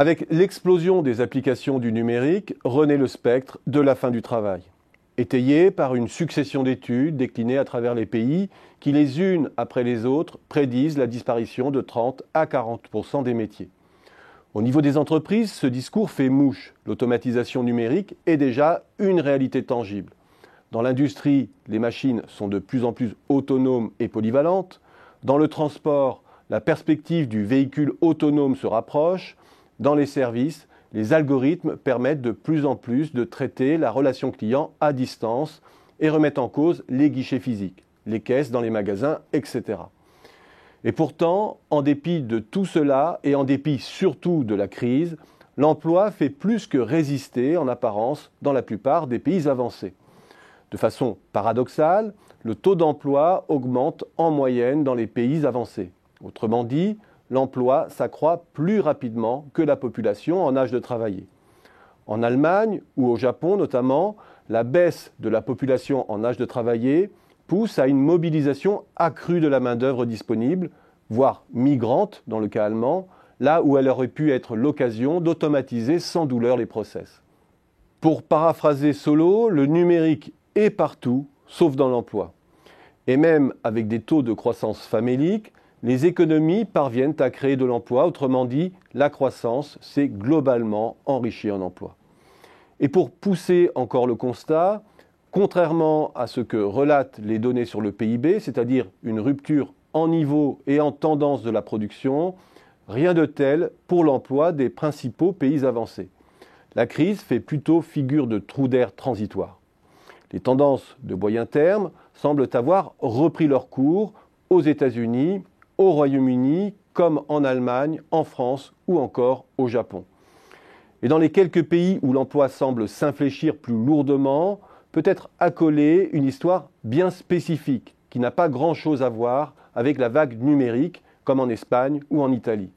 Avec l'explosion des applications du numérique, renaît le spectre de la fin du travail, étayé par une succession d'études déclinées à travers les pays qui, les unes après les autres, prédisent la disparition de 30 à 40% des métiers. Au niveau des entreprises, ce discours fait mouche. L'automatisation numérique est déjà une réalité tangible. Dans l'industrie, les machines sont de plus en plus autonomes et polyvalentes. Dans le transport, la perspective du véhicule autonome se rapproche. Dans les services, les algorithmes permettent de plus en plus de traiter la relation client à distance et remettent en cause les guichets physiques, les caisses dans les magasins, etc. Et pourtant, en dépit de tout cela et en dépit surtout de la crise, l'emploi fait plus que résister en apparence dans la plupart des pays avancés. De façon paradoxale, le taux d'emploi augmente en moyenne dans les pays avancés. Autrement dit, l'emploi s'accroît plus rapidement que la population en âge de travailler. En Allemagne ou au Japon notamment, la baisse de la population en âge de travailler pousse à une mobilisation accrue de la main-d'œuvre disponible, voire migrante dans le cas allemand, là où elle aurait pu être l'occasion d'automatiser sans douleur les process. Pour paraphraser Solow, le numérique est partout, sauf dans l'emploi. Et même avec des taux de croissance faméliques, les économies parviennent à créer de l'emploi, autrement dit, la croissance s'est globalement enrichie en emploi. Et pour pousser encore le constat, contrairement à ce que relatent les données sur le PIB, c'est-à-dire une rupture en niveau et en tendance de la production, rien de tel pour l'emploi des principaux pays avancés. La crise fait plutôt figure de trou d'air transitoire. Les tendances de moyen terme semblent avoir repris leur cours aux États-Unis, au Royaume-Uni, comme en Allemagne, en France ou encore au Japon. Et dans les quelques pays où l'emploi semble s'infléchir plus lourdement, peut être accolée une histoire bien spécifique qui n'a pas grand-chose à voir avec la vague numérique comme en Espagne ou en Italie.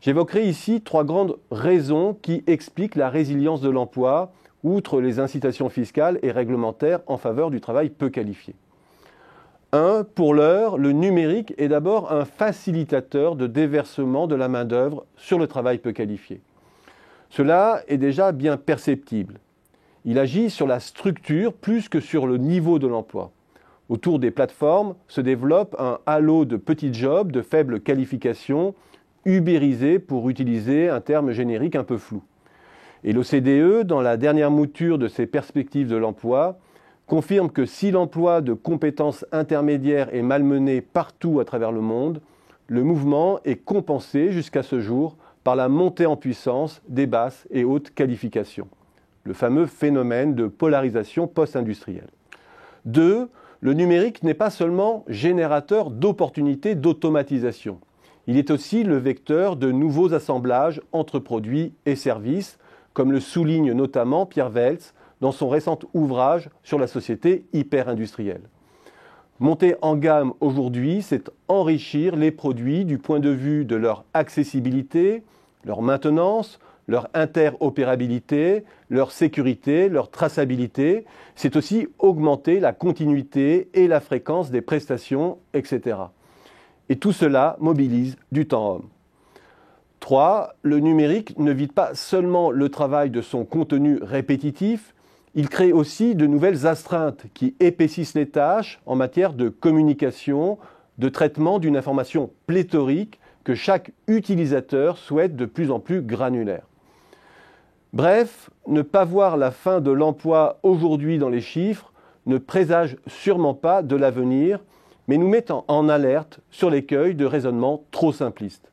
J'évoquerai ici 3 grandes raisons qui expliquent la résilience de l'emploi, outre les incitations fiscales et réglementaires en faveur du travail peu qualifié. 1. Pour l'heure, le numérique est d'abord un facilitateur de déversement de la main-d'œuvre sur le travail peu qualifié. Cela est déjà bien perceptible. Il agit sur la structure plus que sur le niveau de l'emploi. Autour des plateformes se développe un halo de petits jobs de faible qualification, ubérisés pour utiliser un terme générique un peu flou. Et l'OCDE, dans la dernière mouture de ses perspectives de l'emploi, confirme que si l'emploi de compétences intermédiaires est malmené partout à travers le monde, le mouvement est compensé jusqu'à ce jour par la montée en puissance des basses et hautes qualifications, le fameux phénomène de polarisation post-industrielle. 2. Le numérique n'est pas seulement générateur d'opportunités d'automatisation. Il est aussi le vecteur de nouveaux assemblages entre produits et services, comme le souligne notamment Pierre Weltz dans son récent ouvrage sur la société hyper-industrielle. Monter en gamme aujourd'hui, c'est enrichir les produits du point de vue de leur accessibilité, leur maintenance, leur interopérabilité, leur sécurité, leur traçabilité. C'est aussi augmenter la continuité et la fréquence des prestations, etc. Et tout cela mobilise du temps homme. 3. Le numérique ne vide pas seulement le travail de son contenu répétitif, il crée aussi de nouvelles astreintes qui épaississent les tâches en matière de communication, de traitement d'une information pléthorique que chaque utilisateur souhaite de plus en plus granulaire. Bref, ne pas voir la fin de l'emploi aujourd'hui dans les chiffres ne présage sûrement pas de l'avenir, mais nous met en alerte sur l'écueil de raisonnement trop simpliste.